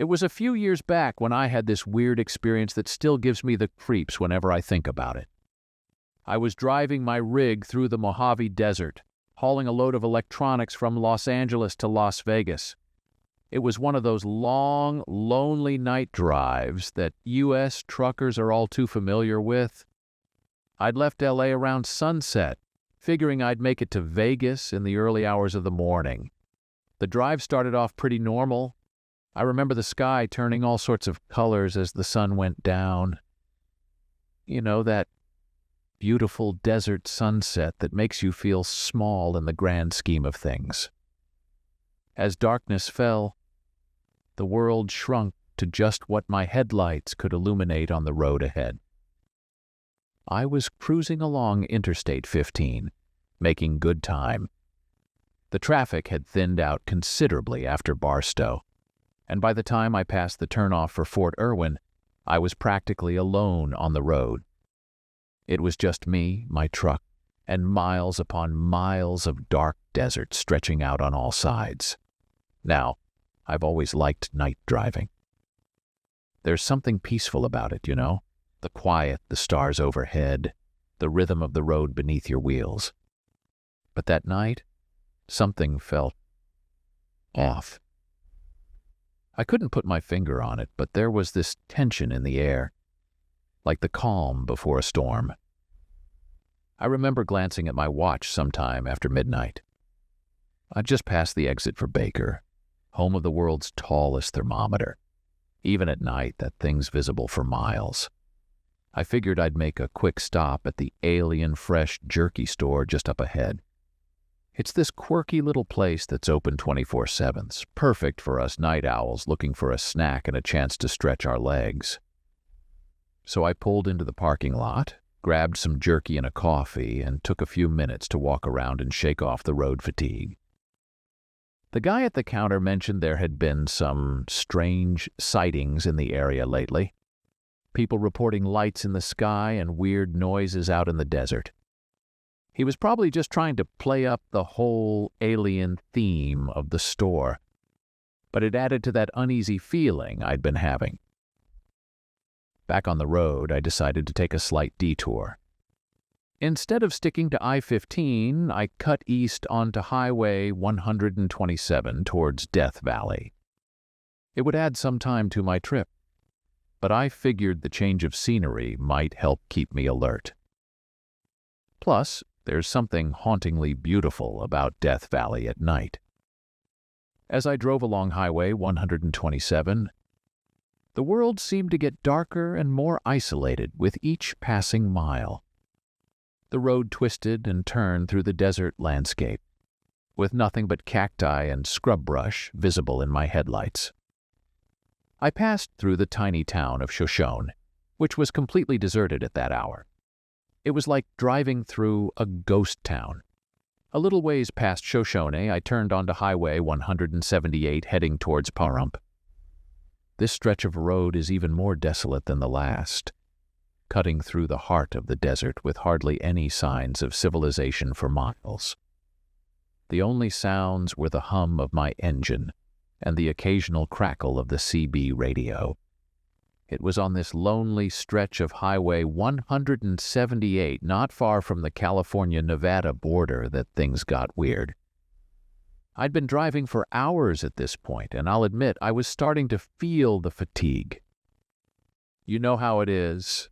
It was a few years back when I had this weird experience that still gives me the creeps whenever I think about it. I was driving my rig through the Mojave Desert, hauling a load of electronics from Los Angeles to Las Vegas. It was one of those long, lonely night drives that U.S. truckers are all too familiar with. I'd left L.A. around sunset, figuring I'd make it to Vegas in the early hours of the morning. The drive started off pretty normal. I remember the sky turning all sorts of colors as the sun went down. You know, that beautiful desert sunset that makes you feel small in the grand scheme of things. As darkness fell, the world shrunk to just what my headlights could illuminate on the road ahead. I was cruising along Interstate 15, making good time. The traffic had thinned out considerably after Barstow, and by the time I passed the turnoff for Fort Irwin, I was practically alone on the road. It was just me, my truck, and miles upon miles of dark desert stretching out on all sides. Now, I've always liked night driving. There's something peaceful about it, you know? The quiet, the stars overhead, the rhythm of the road beneath your wheels. But that night, something felt off. I couldn't put my finger on it, but there was this tension in the air, like the calm before a storm. I remember glancing at my watch sometime after midnight. I'd just passed the exit for Baker, home of the world's tallest thermometer. Even at night, that thing's visible for miles. I figured I'd make a quick stop at the Alien Fresh Jerky store just up ahead. It's this quirky little place that's open 24/7. It's perfect for us night owls looking for a snack and a chance to stretch our legs. So I pulled into the parking lot, grabbed some jerky and a coffee, and took a few minutes to walk around and shake off the road fatigue. The guy at the counter mentioned there had been some strange sightings in the area lately. People reporting lights in the sky and weird noises out in the desert. He was probably just trying to play up the whole alien theme of the store, but it added to that uneasy feeling I'd been having. Back on the road, I decided to take a slight detour. Instead of sticking to I-15, I cut east onto Highway 127 towards Death Valley. It would add some time to my trip, but I figured the change of scenery might help keep me alert. Plus, there's something hauntingly beautiful about Death Valley at night. As I drove along Highway 127, the world seemed to get darker and more isolated with each passing mile. The road twisted and turned through the desert landscape, with nothing but cacti and scrub brush visible in my headlights. I passed through the tiny town of Shoshone, which was completely deserted at that hour. It was like driving through a ghost town. A little ways past Shoshone, I turned onto Highway 178 heading towards Pahrump. This stretch of road is even more desolate than the last, cutting through the heart of the desert with hardly any signs of civilization for miles. The only sounds were the hum of my engine and the occasional crackle of the CB radio. It was on this lonely stretch of Highway 178, not far from the California-Nevada border, that things got weird. I'd been driving for hours at this point, and I'll admit I was starting to feel the fatigue. You know how it is.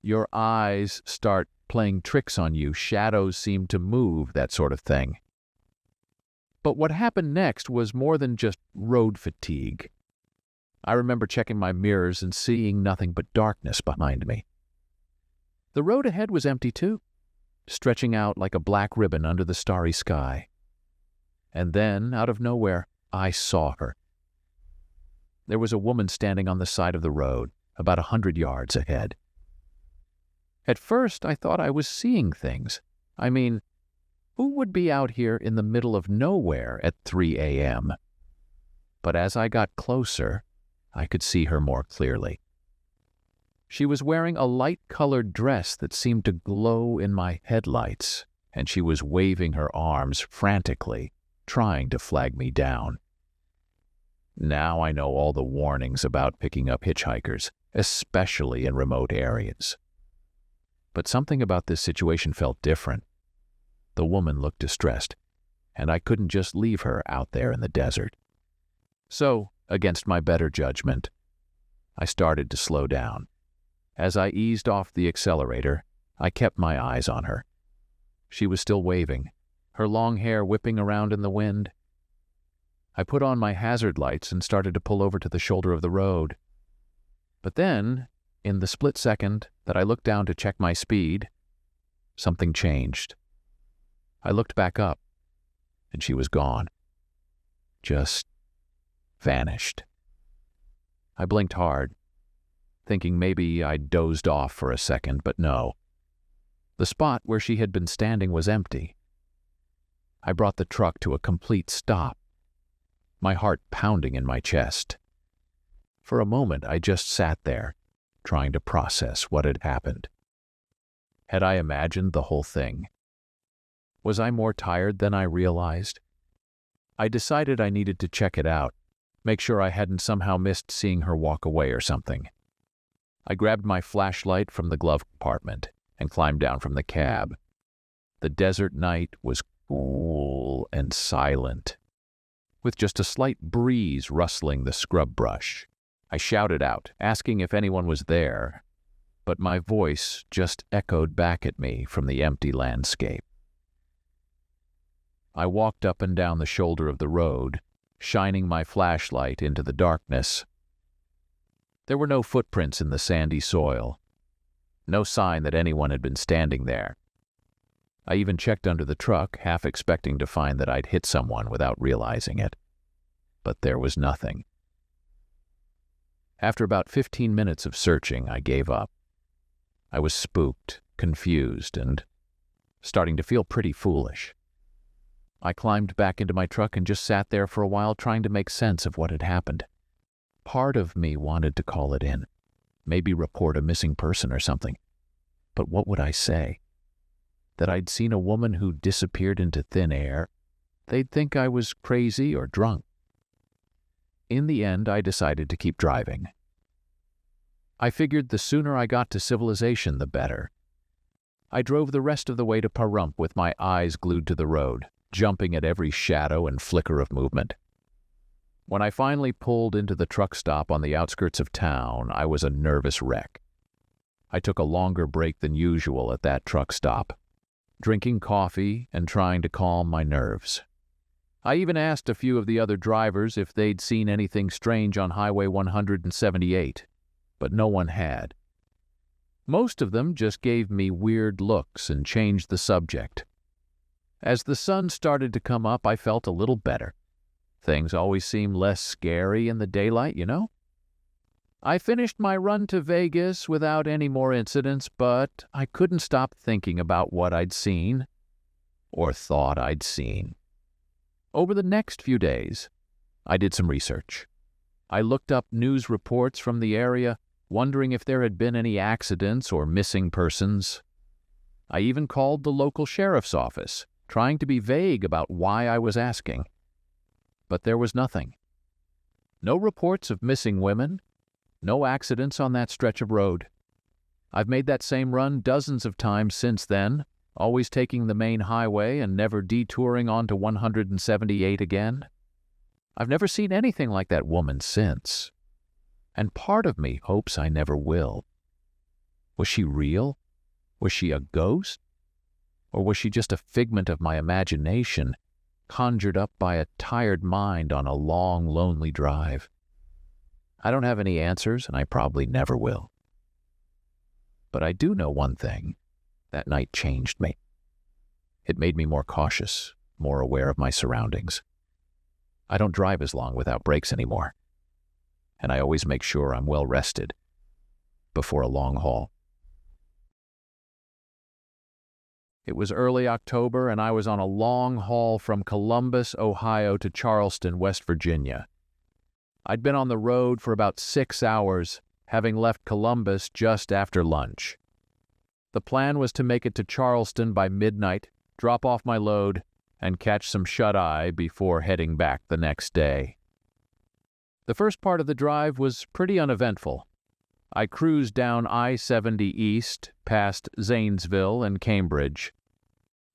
Your eyes start playing tricks on you, shadows seem to move, that sort of thing. But what happened next was more than just road fatigue. I remember checking my mirrors and seeing nothing but darkness behind me. The road ahead was empty too, stretching out like a black ribbon under the starry sky. And then, out of nowhere, I saw her. There was a woman standing on the side of the road, about 100 yards ahead. At first, I thought I was seeing things. I mean, who would be out here in the middle of nowhere at 3 a.m.? But as I got closer, I could see her more clearly. She was wearing a light-colored dress that seemed to glow in my headlights, and she was waving her arms frantically, trying to flag me down. Now I know all the warnings about picking up hitchhikers, especially in remote areas. But something about this situation felt different. The woman looked distressed, and I couldn't just leave her out there in the desert. So, against my better judgment, I started to slow down. As I eased off the accelerator, I kept my eyes on her. She was still waving, her long hair whipping around in the wind. I put on my hazard lights and started to pull over to the shoulder of the road. But then, in the split second that I looked down to check my speed, something changed. I looked back up, and she was gone. Just vanished. I blinked hard, thinking maybe I'd dozed off for a second, but no. The spot where she had been standing was empty. I brought the truck to a complete stop, my heart pounding in my chest. For a moment, I just sat there, trying to process what had happened. Had I imagined the whole thing? Was I more tired than I realized? I decided I needed to check it out, make sure I hadn't somehow missed seeing her walk away or something. I grabbed my flashlight from the glove compartment and climbed down from the cab. The desert night was cool and silent, with just a slight breeze rustling the scrub brush. I shouted out, asking if anyone was there, but my voice just echoed back at me from the empty landscape. I walked up and down the shoulder of the road, shining my flashlight into the darkness. There were no footprints in the sandy soil, no sign that anyone had been standing there. I even checked under the truck, half expecting to find that I'd hit someone without realizing it. But there was nothing. After about 15 minutes of searching, I gave up. I was spooked, confused, and starting to feel pretty foolish. I climbed back into my truck and just sat there for a while trying to make sense of what had happened. Part of me wanted to call it in, maybe report a missing person or something. But what would I say? That I'd seen a woman who disappeared into thin air? They'd think I was crazy or drunk. In the end, I decided to keep driving. I figured the sooner I got to civilization, the better. I drove the rest of the way to Pahrump with my eyes glued to the road, jumping at every shadow and flicker of movement. When I finally pulled into the truck stop on the outskirts of town, I was a nervous wreck. I took a longer break than usual at that truck stop, drinking coffee and trying to calm my nerves. I even asked a few of the other drivers if they'd seen anything strange on Highway 178, but no one had. Most of them just gave me weird looks and changed the subject. As the sun started to come up, I felt a little better. Things always seem less scary in the daylight, you know? I finished my run to Vegas without any more incidents, but I couldn't stop thinking about what I'd seen, or thought I'd seen. Over the next few days, I did some research. I looked up news reports from the area, wondering if there had been any accidents or missing persons. I even called the local sheriff's office, trying to be vague about why I was asking. But there was nothing. No reports of missing women, no accidents on that stretch of road. I've made that same run dozens of times since then, always taking the main highway and never detouring onto 178 again. I've never seen anything like that woman since. And part of me hopes I never will. Was she real? Was she a ghost? Or was she just a figment of my imagination, conjured up by a tired mind on a long, lonely drive? I don't have any answers, and I probably never will. But I do know one thing. That night changed me. It made me more cautious, more aware of my surroundings. I don't drive as long without brakes anymore, and I always make sure I'm well rested before a long haul. It was early October, and I was on a long haul from Columbus, Ohio to Charleston, West Virginia. I'd been on the road for about 6 hours, having left Columbus just after lunch. The plan was to make it to Charleston by midnight, drop off my load, and catch some shut-eye before heading back the next day. The first part of the drive was pretty uneventful. I cruised down I-70 East, past Zanesville and Cambridge.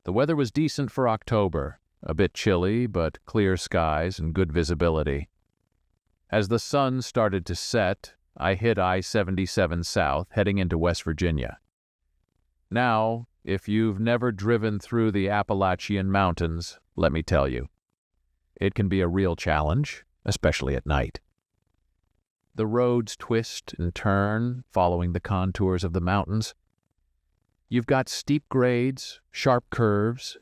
The weather was decent for October, a bit chilly, but clear skies and good visibility. As the sun started to set, I hit I-77 South, heading into West Virginia. Now, if you've never driven through the Appalachian Mountains, let me tell you, it can be a real challenge, especially at night. The roads twist and turn, following the contours of the mountains. You've got steep grades, sharp curves,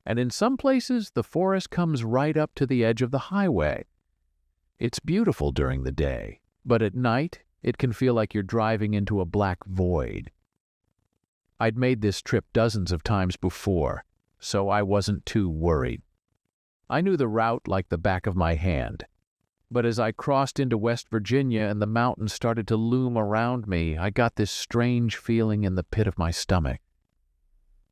and in some places the forest comes right up to the edge of the highway. It's beautiful during the day, but at night it can feel like you're driving into a black void. I'd made this trip dozens of times before, so I wasn't too worried. I knew the route like the back of my hand. But as I crossed into West Virginia and the mountains started to loom around me, I got this strange feeling in the pit of my stomach.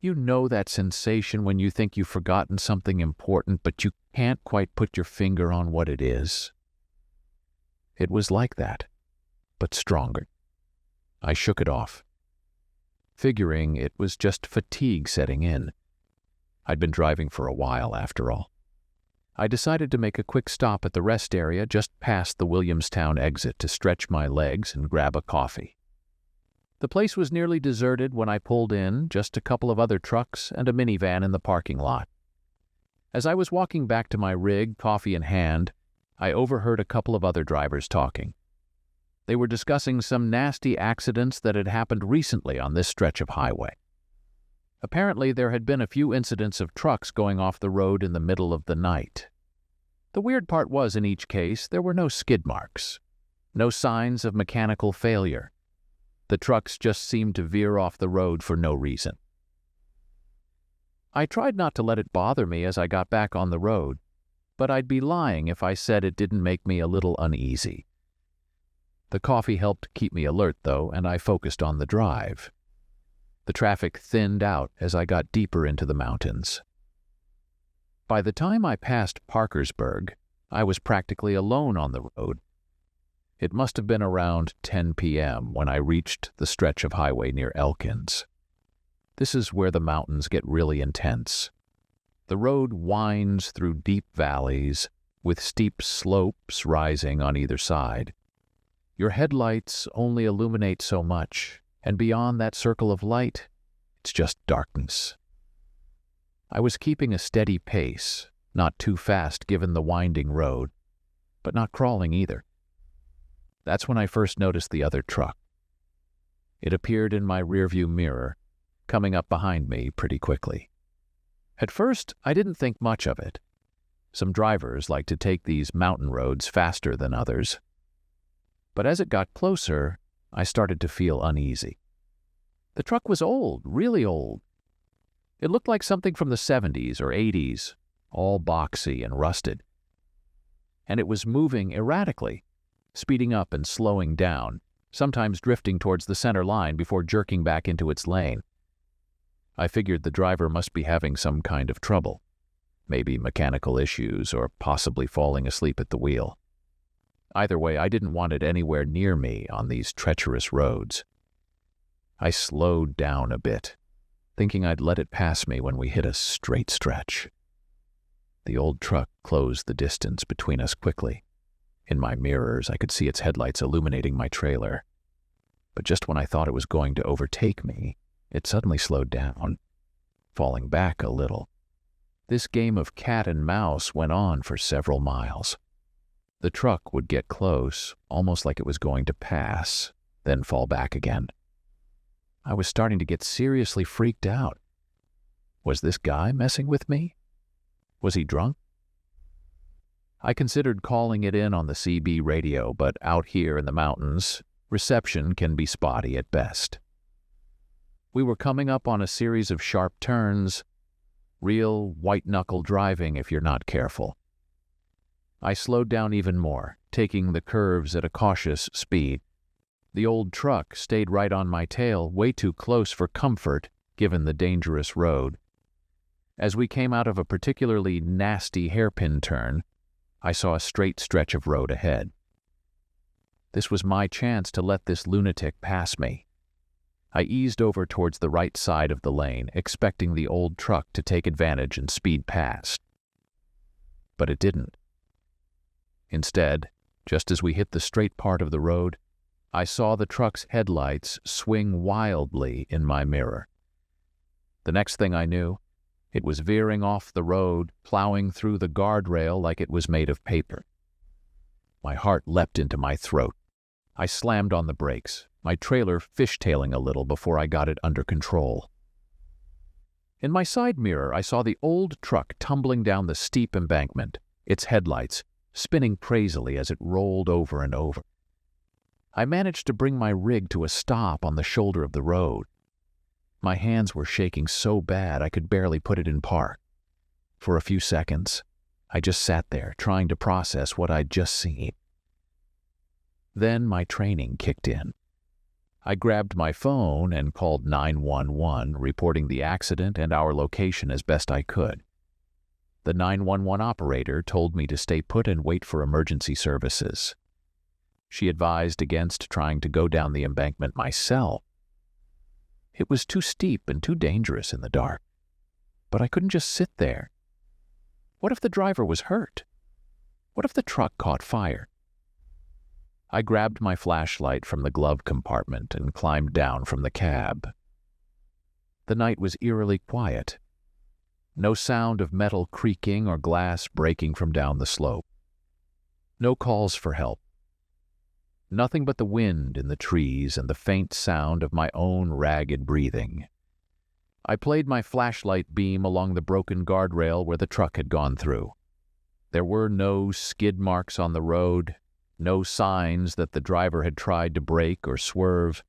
You know that sensation when you think you've forgotten something important, but you can't quite put your finger on what it is. It was like that, but stronger. I shook it off, figuring it was just fatigue setting in. I'd been driving for a while, after all. I decided to make a quick stop at the rest area just past the Williamstown exit to stretch my legs and grab a coffee. The place was nearly deserted when I pulled in, just a couple of other trucks and a minivan in the parking lot. As I was walking back to my rig, coffee in hand, I overheard a couple of other drivers talking. They were discussing some nasty accidents that had happened recently on this stretch of highway. Apparently, there had been a few incidents of trucks going off the road in the middle of the night. The weird part was, in each case, there were no skid marks, no signs of mechanical failure. The trucks just seemed to veer off the road for no reason. I tried not to let it bother me as I got back on the road, but I'd be lying if I said it didn't make me a little uneasy. The coffee helped keep me alert, though, and I focused on the drive. The traffic thinned out as I got deeper into the mountains. By the time I passed Parkersburg, I was practically alone on the road. It must have been around 10 p.m. when I reached the stretch of highway near Elkins. This is where the mountains get really intense. The road winds through deep valleys, with steep slopes rising on either side. Your headlights only illuminate so much, and beyond that circle of light, it's just darkness. I was keeping a steady pace, not too fast given the winding road, but not crawling either. That's when I first noticed the other truck. It appeared in my rearview mirror, coming up behind me pretty quickly. At first, I didn't think much of it. Some drivers like to take these mountain roads faster than others. But as it got closer, I started to feel uneasy. The truck was old, really old. It looked like something from the 70s or 80s, all boxy and rusted. And it was moving erratically, speeding up and slowing down, sometimes drifting towards the center line before jerking back into its lane. I figured the driver must be having some kind of trouble, maybe mechanical issues or possibly falling asleep at the wheel. Either way, I didn't want it anywhere near me on these treacherous roads. I slowed down a bit, thinking I'd let it pass me when we hit a straight stretch. The old truck closed the distance between us quickly. In my mirrors, I could see its headlights illuminating my trailer. But just when I thought it was going to overtake me, it suddenly slowed down, falling back a little. This game of cat and mouse went on for several miles. The truck would get close, almost like it was going to pass, then fall back again. I was starting to get seriously freaked out. Was this guy messing with me? Was he drunk? I considered calling it in on the CB radio, but out here in the mountains, reception can be spotty at best. We were coming up on a series of sharp turns, real white-knuckle driving if you're not careful. I slowed down even more, taking the curves at a cautious speed. The old truck stayed right on my tail, way too close for comfort, given the dangerous road. As we came out of a particularly nasty hairpin turn, I saw a straight stretch of road ahead, This was my chance to let this lunatic pass me. I eased over towards the right side of the lane, expecting the old truck to take advantage and speed past. But it didn't. Instead, just as we hit the straight part of the road, I saw the truck's headlights swing wildly in my mirror. The next thing I knew, it was veering off the road, plowing through the guardrail like it was made of paper. My heart leapt into my throat. I slammed on the brakes, my trailer fishtailing a little before I got it under control. In my side mirror, I saw the old truck tumbling down the steep embankment, its headlights spinning crazily as it rolled over and over. I managed to bring my rig to a stop on the shoulder of the road. My hands were shaking so bad I could barely put it in park. For a few seconds, I just sat there trying to process what I'd just seen. Then my training kicked in. I grabbed my phone and called 911, reporting the accident and our location as best I could. The 911 operator told me to stay put and wait for emergency services. She advised against trying to go down the embankment myself. It was too steep and too dangerous in the dark. But I couldn't just sit there. What if the driver was hurt? What if the truck caught fire? I grabbed my flashlight from the glove compartment and climbed down from the cab. The night was eerily quiet. No sound of metal creaking or glass breaking from down the slope. No calls for help. Nothing but the wind in the trees and the faint sound of my own ragged breathing. I played my flashlight beam along the broken guardrail where the truck had gone through. There were no skid marks on the road, no signs that the driver had tried to brake or swerve.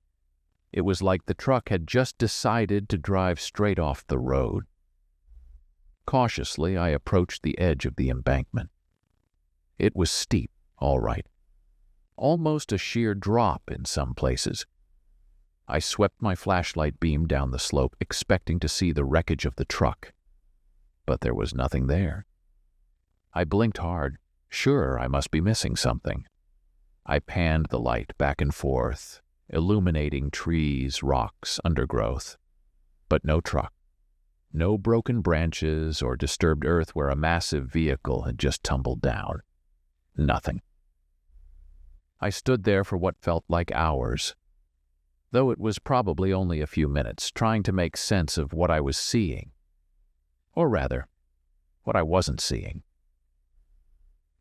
It was like the truck had just decided to drive straight off the road. Cautiously, I approached the edge of the embankment. It was steep, all right. Almost a sheer drop in some places. I swept my flashlight beam down the slope, expecting to see the wreckage of the truck. But there was nothing there. I blinked hard. Sure, I must be missing something. I panned the light back and forth, illuminating trees, rocks, undergrowth. But no truck. No broken branches or disturbed earth where a massive vehicle had just tumbled down. Nothing. I stood there for what felt like hours, though it was probably only a few minutes, trying to make sense of what I was seeing. Or rather, what I wasn't seeing.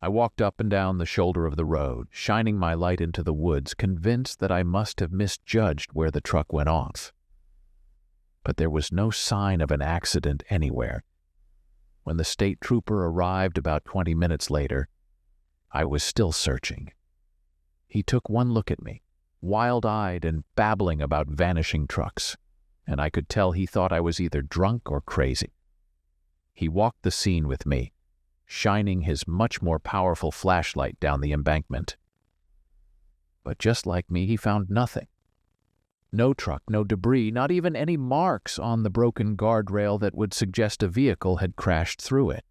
I walked up and down the shoulder of the road, shining my light into the woods, convinced that I must have misjudged where the truck went off. But there was no sign of an accident anywhere. When the state trooper arrived about 20 minutes later, I was still searching. He took one look at me, wild-eyed and babbling about vanishing trucks, and I could tell he thought I was either drunk or crazy. He walked the scene with me, shining his much more powerful flashlight down the embankment. But just like me, he found nothing. No truck, no debris, not even any marks on the broken guardrail that would suggest a vehicle had crashed through it.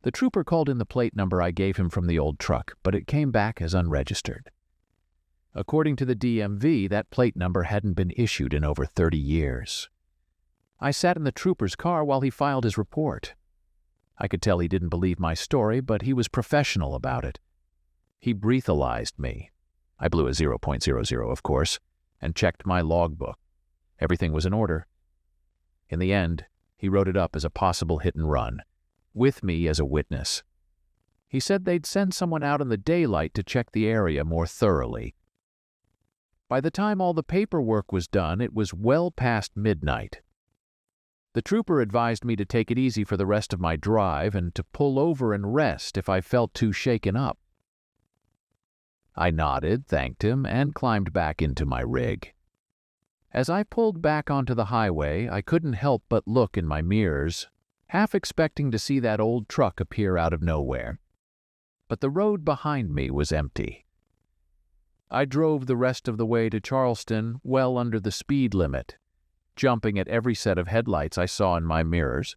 The trooper called in the plate number I gave him from the old truck, but it came back as unregistered. According to the DMV, that plate number hadn't been issued in over 30 years. I sat in the trooper's car while he filed his report. I could tell he didn't believe my story, but he was professional about it. He breathalyzed me. I blew a 0.00, of course, and checked my logbook. Everything was in order. In the end, he wrote it up as a possible hit and run, with me as a witness. He said they'd send someone out in the daylight to check the area more thoroughly. By the time all the paperwork was done, it was well past midnight. The trooper advised me to take it easy for the rest of my drive and to pull over and rest if I felt too shaken up. I nodded, thanked him, and climbed back into my rig. As I pulled back onto the highway, I couldn't help but look in my mirrors, half expecting to see that old truck appear out of nowhere. But the road behind me was empty. I drove the rest of the way to Charleston well under the speed limit, jumping at every set of headlights I saw in my mirrors.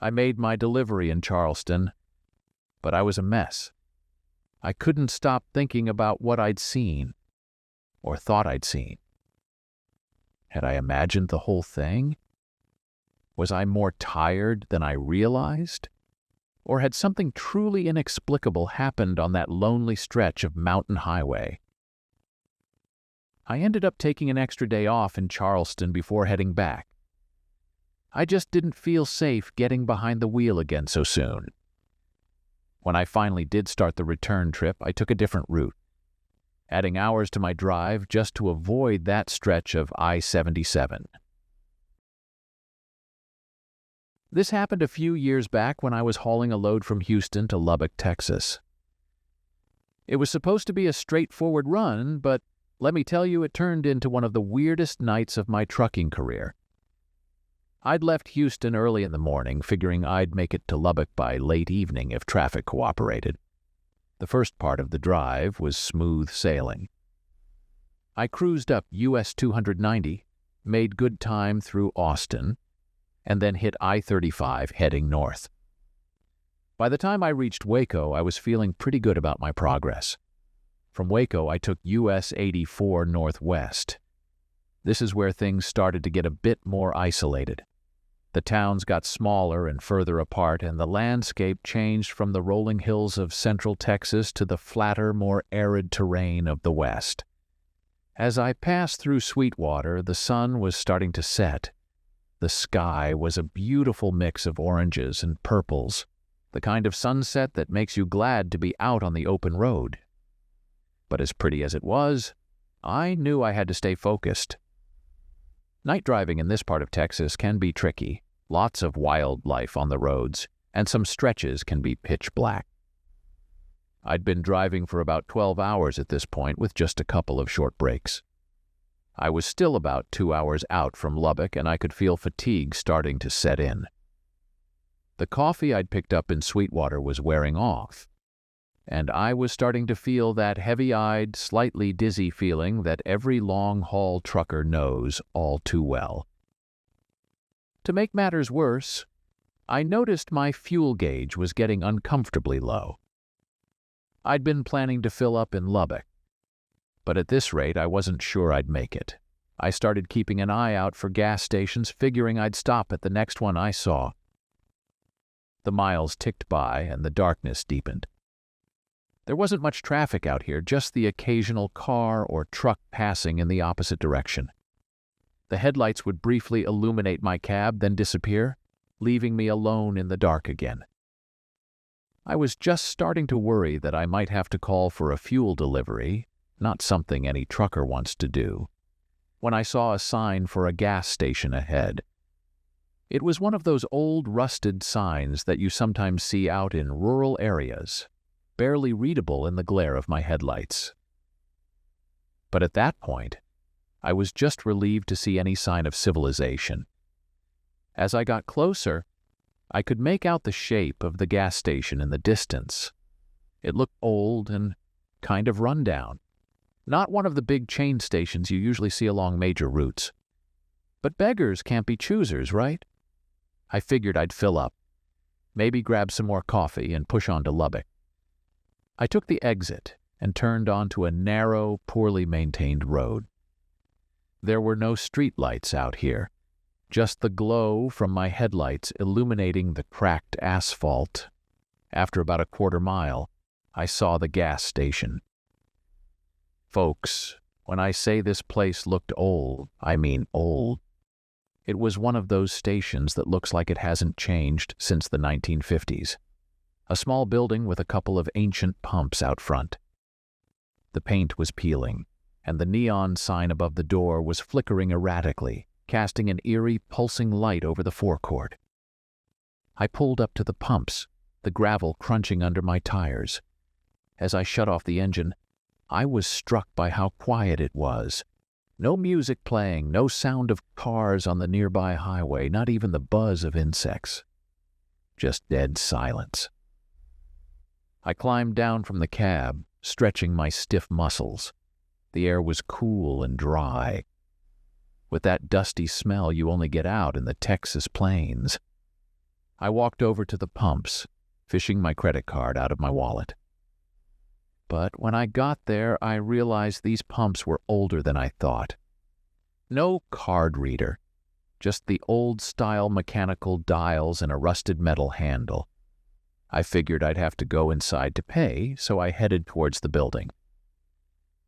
I made my delivery in Charleston, but I was a mess. I couldn't stop thinking about what I'd seen, or thought I'd seen. Had I imagined the whole thing? Was I more tired than I realized? Or had something truly inexplicable happened on that lonely stretch of mountain highway? I ended up taking an extra day off in Charleston before heading back. I just didn't feel safe getting behind the wheel again so soon. When I finally did start the return trip, I took a different route, adding hours to my drive just to avoid that stretch of I-77. This happened a few years back when I was hauling a load from Houston to Lubbock, Texas. It was supposed to be a straightforward run, but let me tell you, it turned into one of the weirdest nights of my trucking career. I'd left Houston early in the morning, figuring I'd make it to Lubbock by late evening if traffic cooperated. The first part of the drive was smooth sailing. I cruised up US 290, made good time through Austin, and then hit I-35 heading north. By the time I reached Waco, I was feeling pretty good about my progress. From Waco, I took US 84 northwest. This is where things started to get a bit more isolated. The towns got smaller and further apart, and the landscape changed from the rolling hills of central Texas to the flatter, more arid terrain of the west. As I passed through Sweetwater, the sun was starting to set. The sky was a beautiful mix of oranges and purples, the kind of sunset that makes you glad to be out on the open road. But as pretty as it was, I knew I had to stay focused. Night driving in this part of Texas can be tricky. Lots of wildlife on the roads, and some stretches can be pitch black. I'd been driving for about 12 hours at this point with just a couple of short breaks. I was still about 2 hours out from Lubbock, and I could feel fatigue starting to set in. The coffee I'd picked up in Sweetwater was wearing off, and I was starting to feel that heavy-eyed, slightly dizzy feeling that every long-haul trucker knows all too well. To make matters worse, I noticed my fuel gauge was getting uncomfortably low. I'd been planning to fill up in Lubbock, but at this rate I wasn't sure I'd make it. I started keeping an eye out for gas stations, figuring I'd stop at the next one I saw. The miles ticked by and the darkness deepened. There wasn't much traffic out here, just the occasional car or truck passing in the opposite direction. The headlights would briefly illuminate my cab, then disappear, leaving me alone in the dark again. I was just starting to worry that I might have to call for a fuel delivery, not something any trucker wants to do, when I saw a sign for a gas station ahead. It was one of those old rusted signs that you sometimes see out in rural areas, barely readable in the glare of my headlights. But at that point, I was just relieved to see any sign of civilization. As I got closer, I could make out the shape of the gas station in the distance. It looked old and kind of run down. Not one of the big chain stations you usually see along major routes. But beggars can't be choosers, right? I figured I'd fill up, maybe grab some more coffee and push on to Lubbock. I took the exit and turned onto a narrow, poorly maintained road. There were no streetlights out here, just the glow from my headlights illuminating the cracked asphalt. After about a quarter mile, I saw the gas station. Folks, when I say this place looked old, I mean old. It was one of those stations that looks like it hasn't changed since the 1950s. A small building with a couple of ancient pumps out front. The paint was peeling, and the neon sign above the door was flickering erratically, casting an eerie, pulsing light over the forecourt. I pulled up to the pumps, the gravel crunching under my tires. As I shut off the engine, I was struck by how quiet it was. No music playing, no sound of cars on the nearby highway, not even the buzz of insects. Just dead silence. I climbed down from the cab, stretching my stiff muscles. The air was cool and dry, with that dusty smell you only get out in the Texas plains. I walked over to the pumps, fishing my credit card out of my wallet. But when I got there, I realized these pumps were older than I thought. No card reader, just the old-style mechanical dials and a rusted metal handle. I figured I'd have to go inside to pay, so I headed towards the building.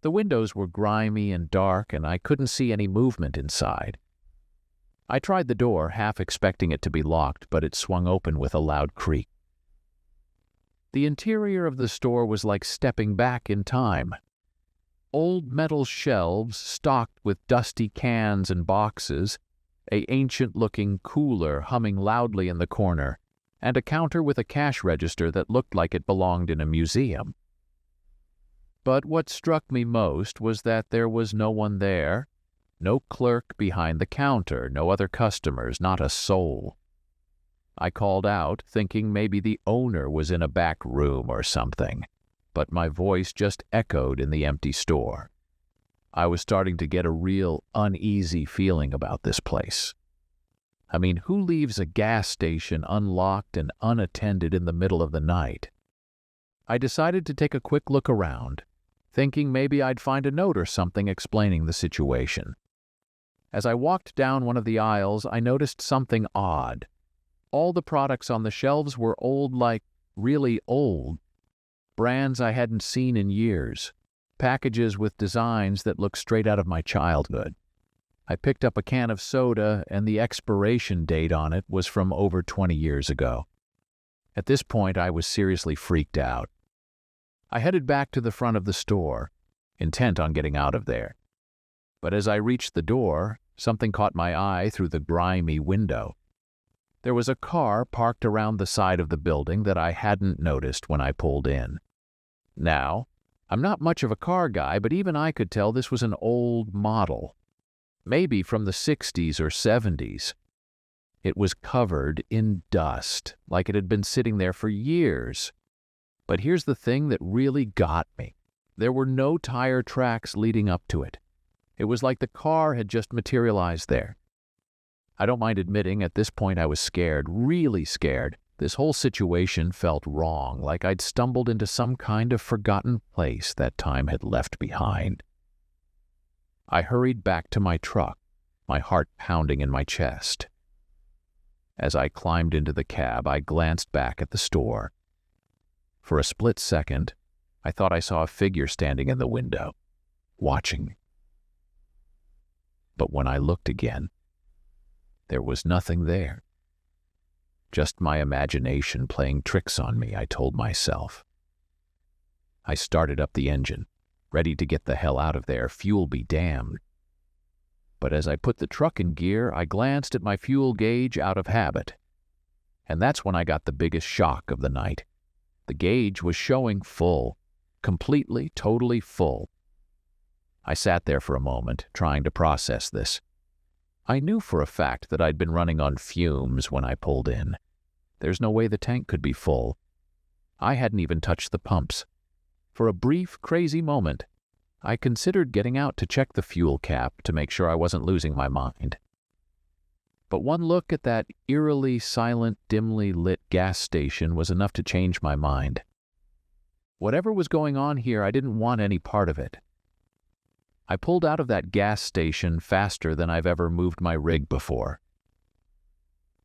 The windows were grimy and dark, and I couldn't see any movement inside. I tried the door, half expecting it to be locked, but it swung open with a loud creak. The interior of the store was like stepping back in time. Old metal shelves stocked with dusty cans and boxes, an ancient-looking cooler humming loudly in the corner, and a counter with a cash register that looked like it belonged in a museum. But what struck me most was that there was no one there, no clerk behind the counter, no other customers, not a soul. I called out, thinking maybe the owner was in a back room or something, but my voice just echoed in the empty store. I was starting to get a real uneasy feeling about this place. I mean, who leaves a gas station unlocked and unattended in the middle of the night? I decided to take a quick look around, thinking maybe I'd find a note or something explaining the situation. As I walked down one of the aisles, I noticed something odd. All the products on the shelves were old, like really old. Brands I hadn't seen in years. Packages with designs that looked straight out of my childhood. I picked up a can of soda, and the expiration date on it was from over 20 years ago. At this point, I was seriously freaked out. I headed back to the front of the store, intent on getting out of there. But as I reached the door, something caught my eye through the grimy window. There was a car parked around the side of the building that I hadn't noticed when I pulled in. Now, I'm not much of a car guy, but even I could tell this was an old model. Maybe from the 60s or 70s. It was covered in dust, like it had been sitting there for years. But here's the thing that really got me. There were no tire tracks leading up to it. It was like the car had just materialized there. I don't mind admitting, at this point I was scared, really scared. This whole situation felt wrong, like I'd stumbled into some kind of forgotten place that time had left behind. I hurried back to my truck, my heart pounding in my chest. As I climbed into the cab, I glanced back at the store. For a split second, I thought I saw a figure standing in the window, watching. But when I looked again, there was nothing there. Just my imagination playing tricks on me, I told myself. I started up the engine, ready to get the hell out of there, fuel be damned. But as I put the truck in gear, I glanced at my fuel gauge out of habit. And that's when I got the biggest shock of the night. The gauge was showing full, completely, totally full. I sat there for a moment, trying to process this. I knew for a fact that I'd been running on fumes when I pulled in. There's no way the tank could be full. I hadn't even touched the pumps. For a brief, crazy moment, I considered getting out to check the fuel cap to make sure I wasn't losing my mind. But one look at that eerily silent, dimly lit gas station was enough to change my mind. Whatever was going on here, I didn't want any part of it. I pulled out of that gas station faster than I've ever moved my rig before.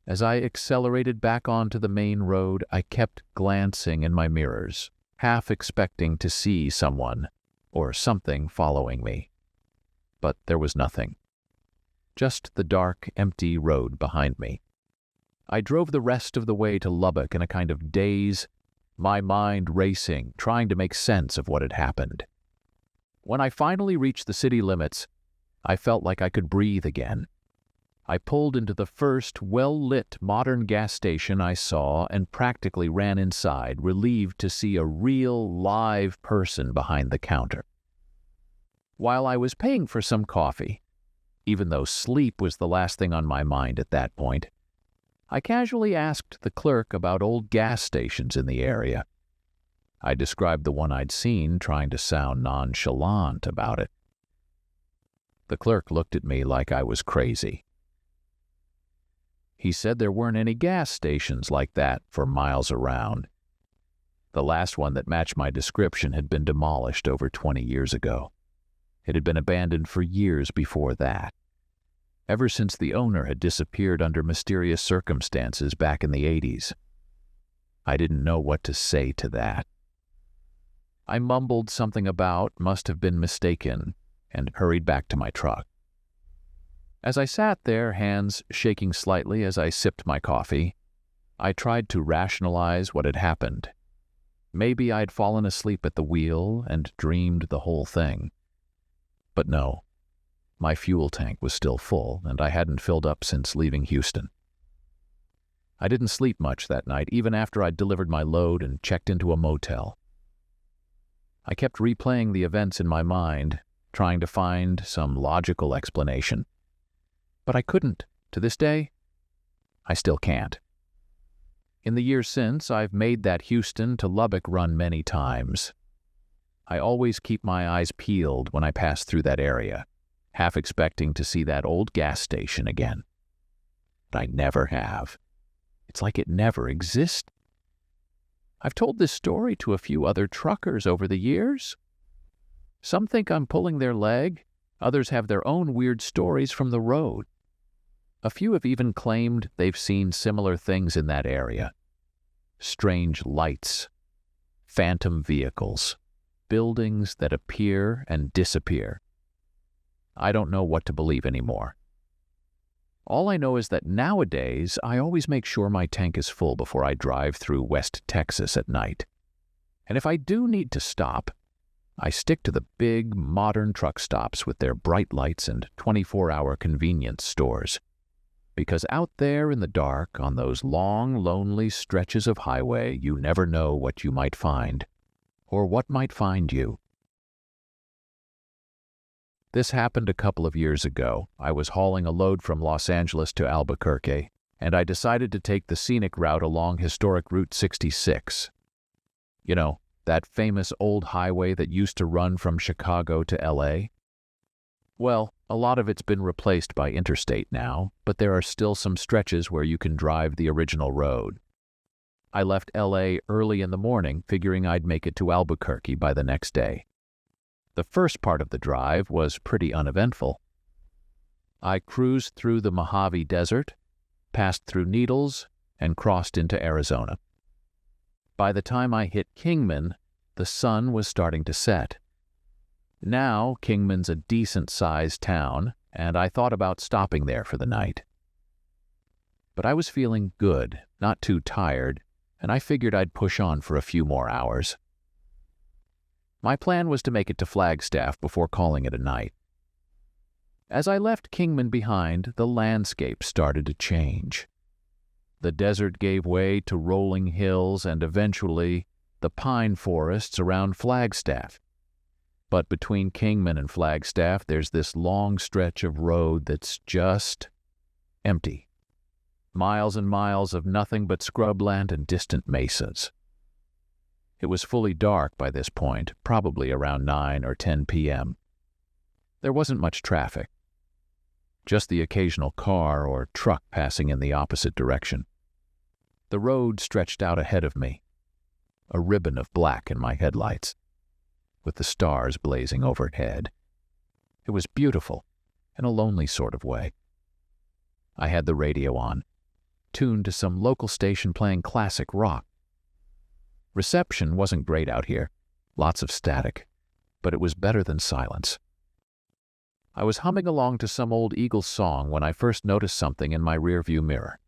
As I accelerated back onto the main road, I kept glancing in my mirrors, half expecting to see someone or something following me. But there was nothing. Just the dark, empty road behind me. I drove the rest of the way to Lubbock in a kind of daze, my mind racing, trying to make sense of what had happened. When I finally reached the city limits, I felt like I could breathe again. I pulled into the first well-lit modern gas station I saw and practically ran inside, relieved to see a real, live person behind the counter. While I was paying for some coffee, even though sleep was the last thing on my mind at that point, I casually asked the clerk about old gas stations in the area. I described the one I'd seen, trying to sound nonchalant about it. The clerk looked at me like I was crazy. He said there weren't any gas stations like that for miles around. The last one that matched my description had been demolished over 20 years ago. It had been abandoned for years before that, ever since the owner had disappeared under mysterious circumstances back in the 80s. I didn't know what to say to that. I mumbled something about must have been mistaken and hurried back to my truck. As I sat there, hands shaking slightly as I sipped my coffee, I tried to rationalize what had happened. Maybe I'd fallen asleep at the wheel and dreamed the whole thing. But no, my fuel tank was still full, and I hadn't filled up since leaving Houston. I didn't sleep much that night, even after I'd delivered my load and checked into a motel. I kept replaying the events in my mind, trying to find some logical explanation. But I couldn't. To this day, I still can't. In the years since, I've made that Houston to Lubbock run many times. I always keep my eyes peeled when I pass through that area, half expecting to see that old gas station again. But I never have. It's like it never exists. I've told this story to a few other truckers over the years. Some think I'm pulling their leg. Others have their own weird stories from the road. A few have even claimed they've seen similar things in that area. Strange lights, phantom vehicles, buildings that appear and disappear. I don't know what to believe anymore. All I know is that nowadays I always make sure my tank is full before I drive through West Texas at night. And if I do need to stop, I stick to the big, modern truck stops with their bright lights and 24-hour convenience stores. Because out there in the dark, on those long, lonely stretches of highway, you never know what you might find, or what might find you. This happened a couple of years ago. I was hauling a load from Los Angeles to Albuquerque, and I decided to take the scenic route along historic Route 66. You know, that famous old highway that used to run from Chicago to L.A.? Well, a lot of it's been replaced by interstate now, but there are still some stretches where you can drive the original road. I left L.A. early in the morning, figuring I'd make it to Albuquerque by the next day. The first part of the drive was pretty uneventful. I cruised through the Mojave Desert, passed through Needles, and crossed into Arizona. By the time I hit Kingman, the sun was starting to set. Now, Kingman's a decent-sized town, and I thought about stopping there for the night. But I was feeling good, not too tired, and I figured I'd push on for a few more hours. My plan was to make it to Flagstaff before calling it a night. As I left Kingman behind, the landscape started to change. The desert gave way to rolling hills and eventually the pine forests around Flagstaff. But between Kingman and Flagstaff, there's this long stretch of road that's just empty. Miles and miles of nothing but scrubland and distant mesas. It was fully dark by this point, probably around 9 or 10 p.m. There wasn't much traffic. Just the occasional car or truck passing in the opposite direction. The road stretched out ahead of me, a ribbon of black in my headlights, with the stars blazing overhead. It was beautiful, in a lonely sort of way. I had the radio on, tuned to some local station playing classic rock. Reception wasn't great out here, lots of static, but it was better than silence. I was humming along to some old Eagles song when I first noticed something in my rearview mirror.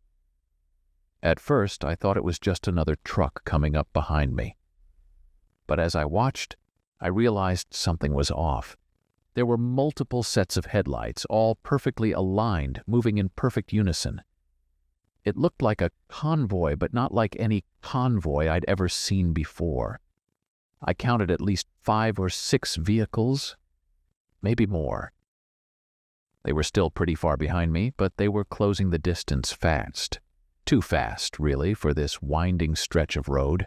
At first, I thought it was just another truck coming up behind me. But as I watched, I realized something was off. There were multiple sets of headlights, all perfectly aligned, moving in perfect unison. It looked like a convoy, but not like any convoy I'd ever seen before. I counted at least 5 or 6 vehicles, maybe more. They were still pretty far behind me, but they were closing the distance fast. Too fast, really, for this winding stretch of road.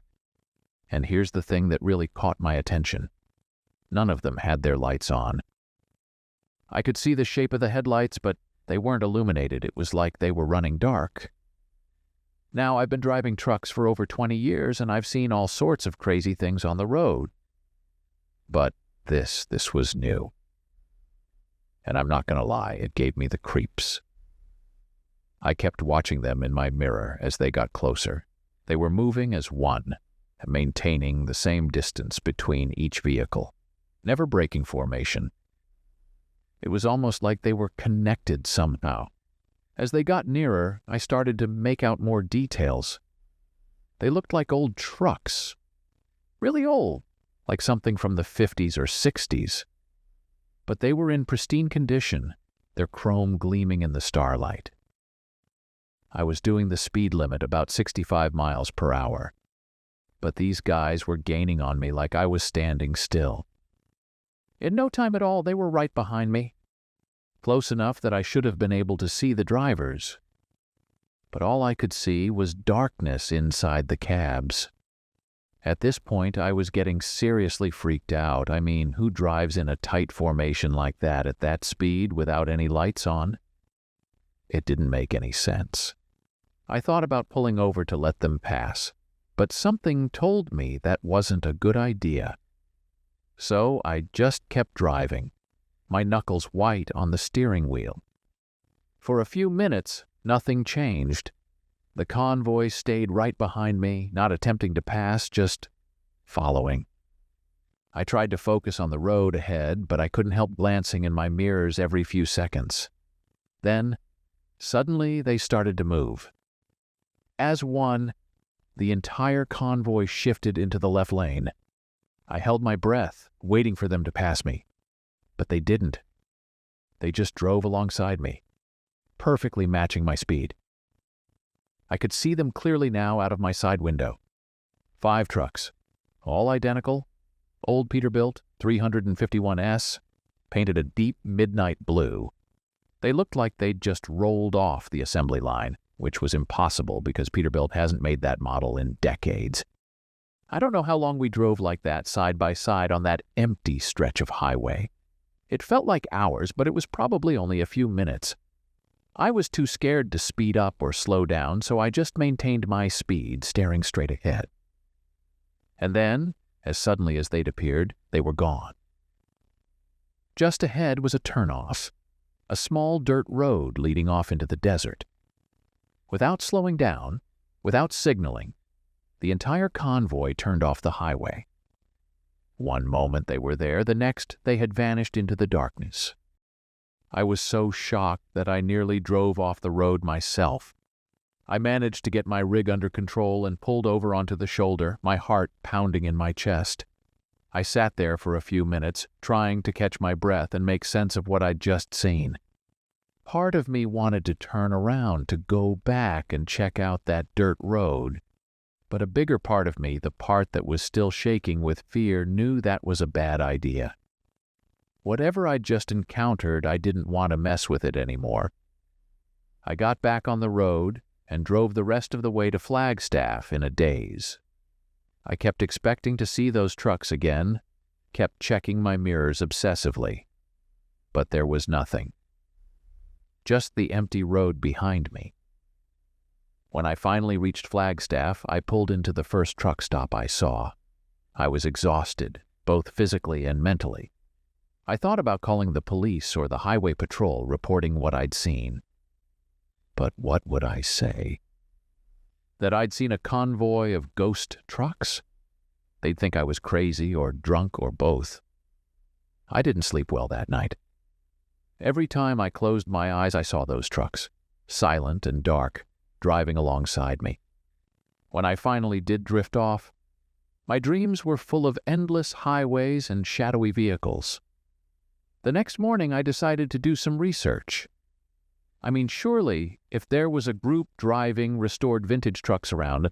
And here's the thing that really caught my attention. None of them had their lights on. I could see the shape of the headlights, but they weren't illuminated. It was like they were running dark. Now, I've been driving trucks for over 20 years, and I've seen all sorts of crazy things on the road. But this was new. And I'm not going to lie, it gave me the creeps. I kept watching them in my mirror as they got closer. They were moving as one, maintaining the same distance between each vehicle, never breaking formation. It was almost like they were connected somehow. As they got nearer, I started to make out more details. They looked like old trucks. Really old, like something from the 50s or 60s. But they were in pristine condition, their chrome gleaming in the starlight. I was doing the speed limit about 65 miles per hour. But these guys were gaining on me like I was standing still. In no time at all, they were right behind me. Close enough that I should have been able to see the drivers. But all I could see was darkness inside the cabs. At this point, I was getting seriously freaked out. I mean, who drives in a tight formation like that at that speed without any lights on? It didn't make any sense. I thought about pulling over to let them pass, but something told me that wasn't a good idea. So I just kept driving, my knuckles white on the steering wheel. For a few minutes, nothing changed. The convoy stayed right behind me, not attempting to pass, just following. I tried to focus on the road ahead, but I couldn't help glancing in my mirrors every few seconds. Then, suddenly, they started to move. As one, the entire convoy shifted into the left lane. I held my breath, waiting for them to pass me. But they didn't. They just drove alongside me, perfectly matching my speed. I could see them clearly now out of my side window. 5 trucks, all identical, old Peterbilt 351S, painted a deep midnight blue. They looked like they'd just rolled off the assembly line, which was impossible because Peterbilt hasn't made that model in decades. I don't know how long we drove like that side by side on that empty stretch of highway. It felt like hours, but it was probably only a few minutes. I was too scared to speed up or slow down, so I just maintained my speed, staring straight ahead. And then, as suddenly as they'd appeared, they were gone. Just ahead was a turnoff, a small dirt road leading off into the desert. Without slowing down, without signaling, the entire convoy turned off the highway. One moment they were there, the next they had vanished into the darkness. I was so shocked that I nearly drove off the road myself. I managed to get my rig under control and pulled over onto the shoulder, my heart pounding in my chest. I sat there for a few minutes, trying to catch my breath and make sense of what I'd just seen. Part of me wanted to turn around, to go back and check out that dirt road. But a bigger part of me, the part that was still shaking with fear, knew that was a bad idea. Whatever I'd just encountered, I didn't want to mess with it anymore. I got back on the road and drove the rest of the way to Flagstaff in a daze. I kept expecting to see those trucks again, kept checking my mirrors obsessively. But there was nothing. Just the empty road behind me. When I finally reached Flagstaff, I pulled into the first truck stop I saw. I was exhausted, both physically and mentally. I thought about calling the police or the highway patrol, reporting what I'd seen. But what would I say? That I'd seen a convoy of ghost trucks? They'd think I was crazy or drunk or both. I didn't sleep well that night. Every time I closed my eyes, I saw those trucks, silent and dark, driving alongside me. When I finally did drift off, my dreams were full of endless highways and shadowy vehicles. The next morning, I decided to do some research. I mean, surely, if there was a group driving restored vintage trucks around,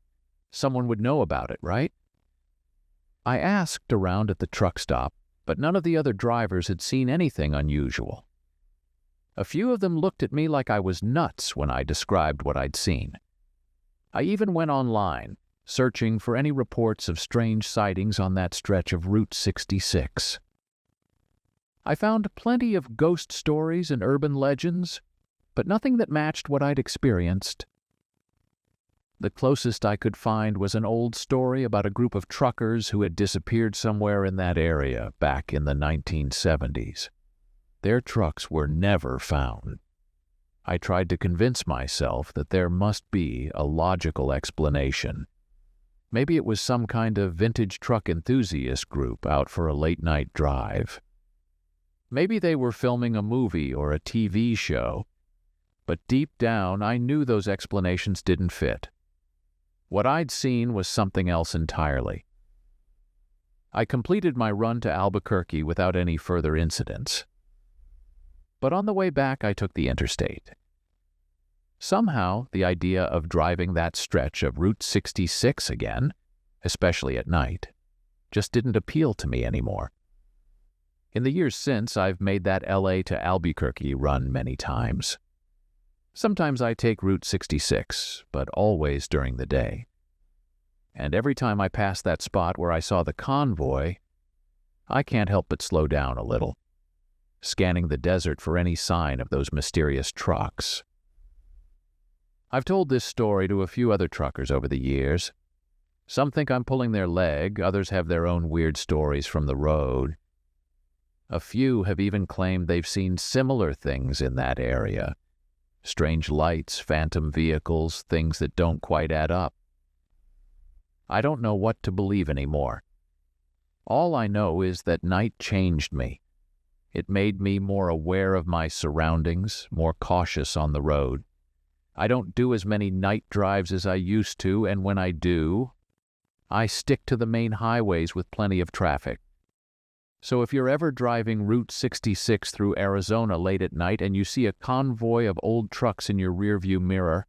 someone would know about it, right? I asked around at the truck stop, but none of the other drivers had seen anything unusual. A few of them looked at me like I was nuts when I described what I'd seen. I even went online, searching for any reports of strange sightings on that stretch of Route 66. I found plenty of ghost stories and urban legends, but nothing that matched what I'd experienced. The closest I could find was an old story about a group of truckers who had disappeared somewhere in that area back in the 1970s. Their trucks were never found. I tried to convince myself that there must be a logical explanation. Maybe it was some kind of vintage truck enthusiast group out for a late-night drive. Maybe they were filming a movie or a TV show. But deep down, I knew those explanations didn't fit. What I'd seen was something else entirely. I completed my run to Albuquerque without any further incidents. But on the way back, I took the interstate. Somehow, the idea of driving that stretch of Route 66 again, especially at night, just didn't appeal to me anymore. In the years since, I've made that LA to Albuquerque run many times. Sometimes I take Route 66, but always during the day. And every time I pass that spot where I saw the convoy, I can't help but slow down a little, scanning the desert for any sign of those mysterious trucks. I've told this story to a few other truckers over the years. Some think I'm pulling their leg, others have their own weird stories from the road. A few have even claimed they've seen similar things in that area. Strange lights, phantom vehicles, things that don't quite add up. I don't know what to believe anymore. All I know is that night changed me. It made me more aware of my surroundings, more cautious on the road. I don't do as many night drives as I used to, and when I do, I stick to the main highways with plenty of traffic. So if you're ever driving Route 66 through Arizona late at night and you see a convoy of old trucks in your rearview mirror,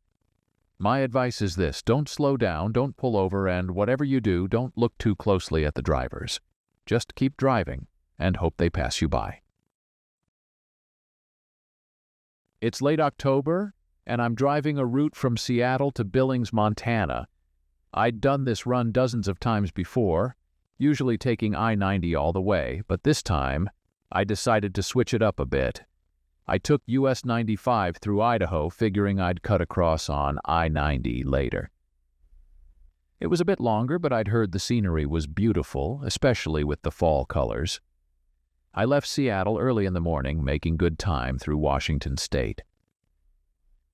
my advice is this: don't slow down, don't pull over, and whatever you do, don't look too closely at the drivers. Just keep driving and hope they pass you by. It's late October, and I'm driving a route from Seattle to Billings, Montana. I'd done this run dozens of times before, usually taking I-90 all the way, but this time I decided to switch it up a bit. I took US 95 through Idaho, figuring I'd cut across on I-90 later. It was a bit longer, but I'd heard the scenery was beautiful, especially with the fall colors. I left Seattle early in the morning, making good time through Washington State.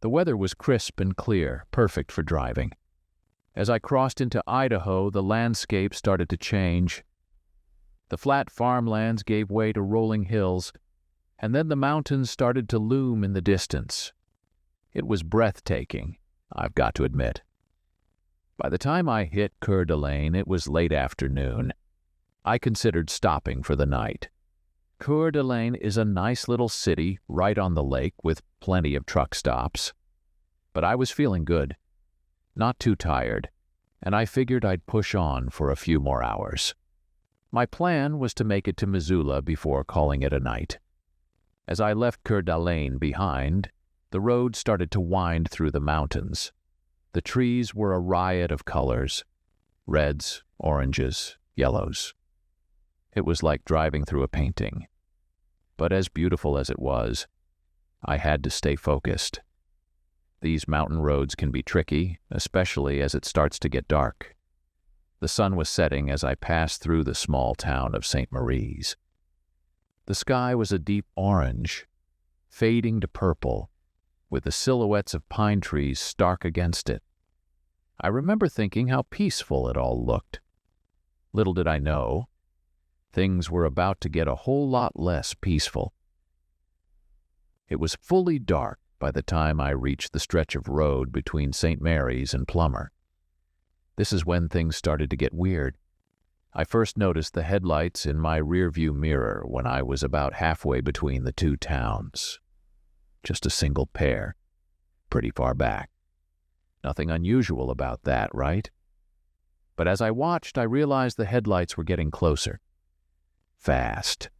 The weather was crisp and clear, perfect for driving. As I crossed into Idaho, the landscape started to change. The flat farmlands gave way to rolling hills, and then the mountains started to loom in the distance. It was breathtaking, I've got to admit. By the time I hit Coeur d'Alene, it was late afternoon. I considered stopping for the night. Coeur d'Alene is a nice little city right on the lake with plenty of truck stops. But I was feeling good, not too tired, and I figured I'd push on for a few more hours. My plan was to make it to Missoula before calling it a night. As I left Coeur d'Alene behind, the road started to wind through the mountains. The trees were a riot of colors: reds, oranges, yellows. It was like driving through a painting. But as beautiful as it was, I had to stay focused. These mountain roads can be tricky, especially as it starts to get dark. The sun was setting as I passed through the small town of St. Marie's. The sky was a deep orange, fading to purple, with the silhouettes of pine trees stark against it. I remember thinking how peaceful it all looked. Little did I know, things were about to get a whole lot less peaceful. It was fully dark by the time I reached the stretch of road between St. Mary's and Plummer. This is when things started to get weird. I first noticed the headlights in my rearview mirror when I was about halfway between the two towns. Just a single pair, pretty far back. Nothing unusual about that, right? But as I watched, I realized the headlights were getting closer. Fast.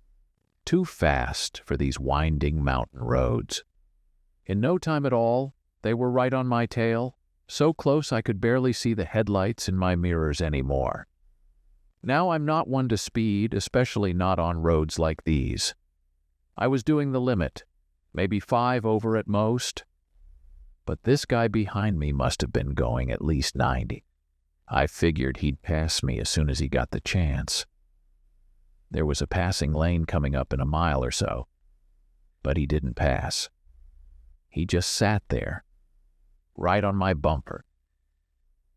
Too fast for these winding mountain roads. In no time at all, they were right on my tail, so close I could barely see the headlights in my mirrors anymore. Now I'm not one to speed, especially not on roads like these. I was doing the limit, maybe 5 over at most. but this guy behind me must have been going at least 90. I figured he'd pass me as soon as he got the chance. There was a passing lane coming up in a mile or so, but he didn't pass. He just sat there, right on my bumper.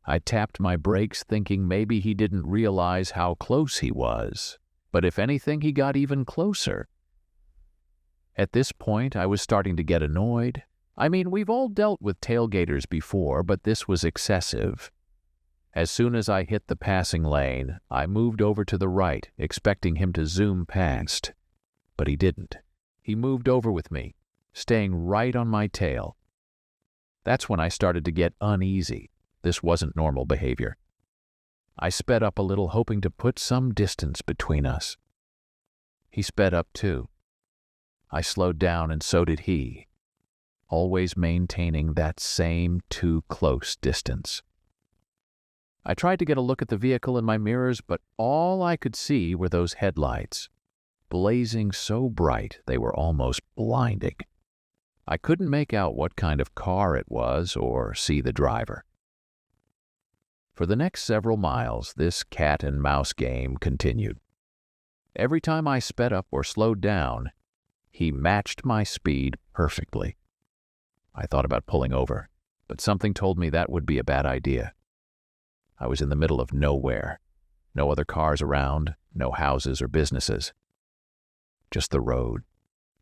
I tapped my brakes thinking maybe he didn't realize how close he was, but if anything, he got even closer. At this point, I was starting to get annoyed. I mean, we've all dealt with tailgaters before, but this was excessive. As soon as I hit the passing lane, I moved over to the right, expecting him to zoom past. But he didn't. He moved over with me, staying right on my tail. That's when I started to get uneasy. This wasn't normal behavior. I sped up a little, hoping to put some distance between us. He sped up too. I slowed down, and so did he, always maintaining that same too close distance. I tried to get a look at the vehicle in my mirrors, but all I could see were those headlights, blazing so bright they were almost blinding. I couldn't make out what kind of car it was or see the driver. For the next several miles, this cat-and-mouse game continued. Every time I sped up or slowed down, he matched my speed perfectly. I thought about pulling over, but something told me that would be a bad idea. I was in the middle of nowhere. No other cars around, no houses or businesses. Just the road,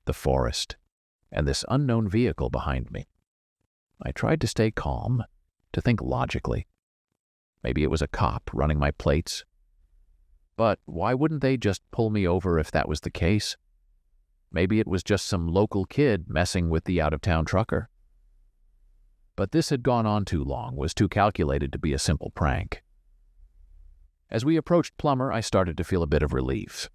the forest, and this unknown vehicle behind me. I tried to stay calm, to think logically. Maybe it was a cop running my plates. But why wouldn't they just pull me over if that was the case? Maybe it was just some local kid messing with the out-of-town trucker. But this had gone on too long, was too calculated to be a simple prank. As we approached Plummer, I started to feel a bit of relief.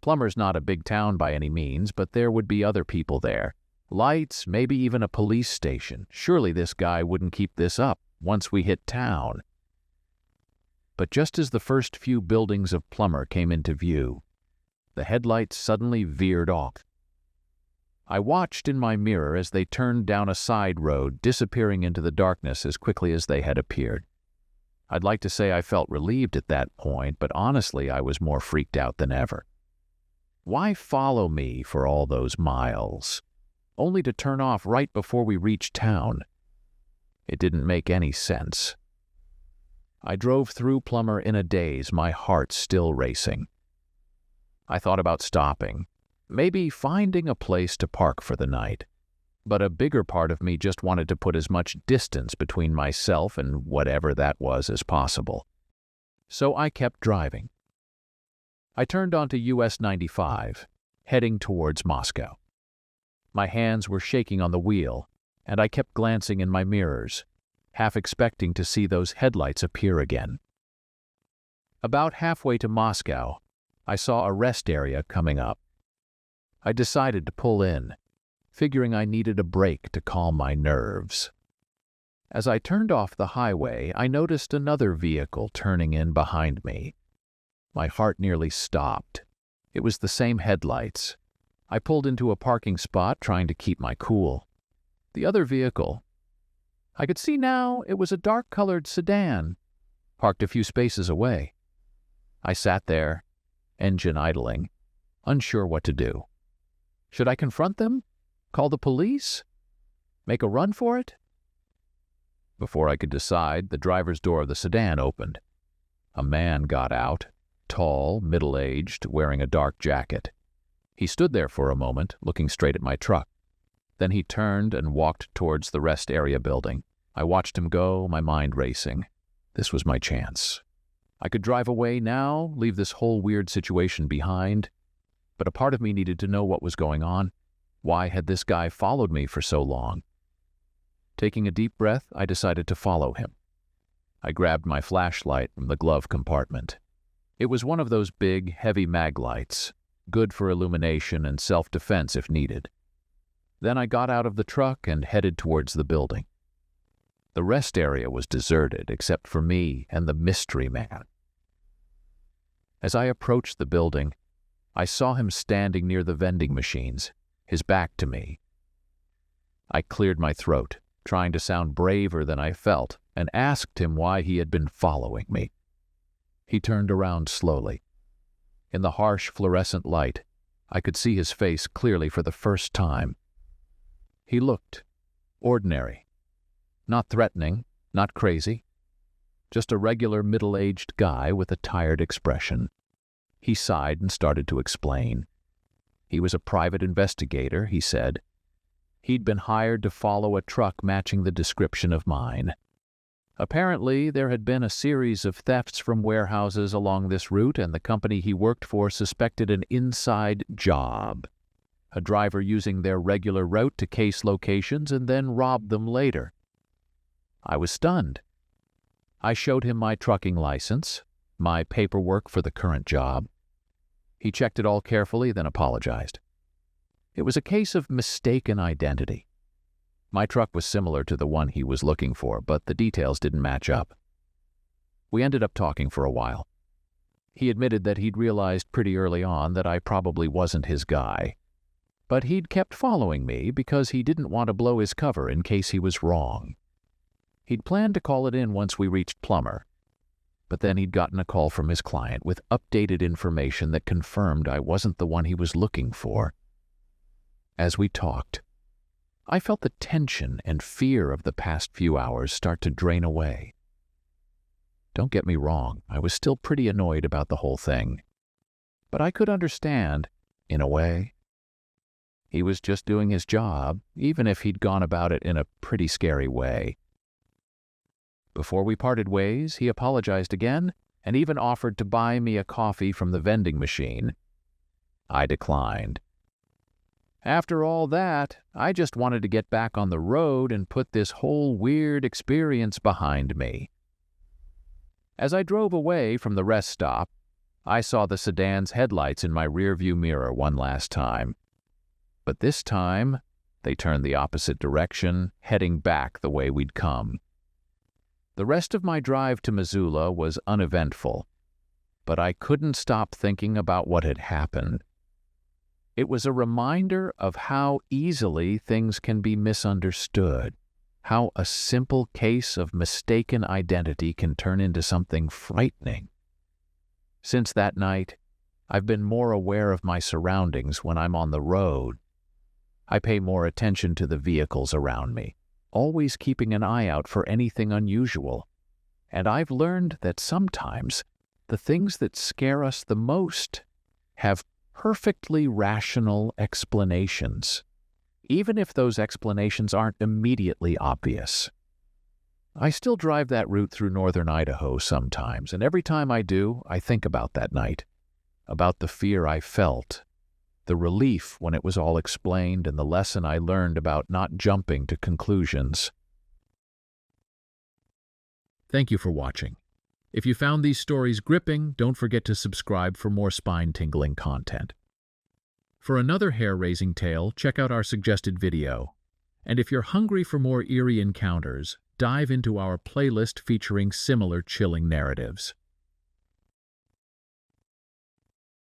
Plummer's not a big town by any means, but there would be other people there. Lights, maybe even a police station. Surely this guy wouldn't keep this up once we hit town. But just as the first few buildings of Plummer came into view, the headlights suddenly veered off. I watched in my mirror as they turned down a side road, disappearing into the darkness as quickly as they had appeared. I'd like to say I felt relieved at that point, but honestly I was more freaked out than ever. Why follow me for all those miles, only to turn off right before we reached town? It didn't make any sense. I drove through Plummer in a daze, my heart still racing. I thought about stopping, maybe finding a place to park for the night. But a bigger part of me just wanted to put as much distance between myself and whatever that was as possible. So I kept driving. I turned onto US 95, heading towards Moscow. My hands were shaking on the wheel, and I kept glancing in my mirrors, half expecting to see those headlights appear again. About halfway to Moscow, I saw a rest area coming up. I decided to pull in, figuring I needed a break to calm my nerves. As I turned off the highway, I noticed another vehicle turning in behind me. My heart nearly stopped. It was the same headlights. I pulled into a parking spot, trying to keep my cool. The other vehicle, I could see now it was a dark-colored sedan, parked a few spaces away. I sat there, engine idling, unsure what to do. Should I confront them? Call the police? Make a run for it? Before I could decide, the driver's door of the sedan opened. A man got out, tall, middle-aged, wearing a dark jacket. He stood there for a moment, looking straight at my truck. Then he turned and walked towards the rest area building. I watched him go, my mind racing. This was my chance. I could drive away now, leave this whole weird situation behind. But a part of me needed to know what was going on. Why had this guy followed me for so long? Taking a deep breath, I decided to follow him. I grabbed my flashlight from the glove compartment. It was one of those big, heavy mag lights, good for illumination and self-defense if needed. Then I got out of the truck and headed towards the building. The rest area was deserted except for me and the mystery man. As I approached the building, I saw him standing near the vending machines, his back to me. I cleared my throat, trying to sound braver than I felt, and asked him why he had been following me. He turned around slowly. In the harsh fluorescent light, I could see his face clearly for the first time. He looked ordinary. Not threatening, not crazy. Just a regular middle-aged guy with a tired expression. He sighed and started to explain. He was a private investigator, he said. He'd been hired to follow a truck matching the description of mine. Apparently, there had been a series of thefts from warehouses along this route, and the company he worked for suspected an inside job. A driver using their regular route to case locations and then rob them later. I was stunned. I showed him my trucking license, my paperwork for the current job. He checked it all carefully, then apologized. It was a case of mistaken identity. My truck was similar to the one he was looking for, but the details didn't match up. We ended up talking for a while. He admitted that he'd realized pretty early on that I probably wasn't his guy, but he'd kept following me because he didn't want to blow his cover in case he was wrong. He'd planned to call it in once we reached Plummer, but then he'd gotten a call from his client with updated information that confirmed I wasn't the one he was looking for. As we talked, I felt the tension and fear of the past few hours start to drain away. Don't get me wrong, I was still pretty annoyed about the whole thing. But I could understand, in a way. He was just doing his job, even if he'd gone about it in a pretty scary way. Before we parted ways, he apologized again and even offered to buy me a coffee from the vending machine. I declined. After all that, I just wanted to get back on the road and put this whole weird experience behind me. As I drove away from the rest stop, I saw the sedan's headlights in my rearview mirror one last time. But this time, they turned the opposite direction, heading back the way we'd come. The rest of my drive to Missoula was uneventful, but I couldn't stop thinking about what had happened. It was a reminder of how easily things can be misunderstood, how a simple case of mistaken identity can turn into something frightening. Since that night, I've been more aware of my surroundings when I'm on the road. I pay more attention to the vehicles around me, always keeping an eye out for anything unusual. And I've learned that sometimes the things that scare us the most have perfectly rational explanations, even if those explanations aren't immediately obvious. I still drive that route through northern Idaho sometimes, and every time I do, I think about that night, about the fear I felt, the relief when it was all explained, and the lesson I learned about not jumping to conclusions. Thank you for watching. If you found these stories gripping, don't forget to subscribe for more spine-tingling content. For another hair-raising tale, check out our suggested video. And if you're hungry for more eerie encounters, dive into our playlist featuring similar chilling narratives.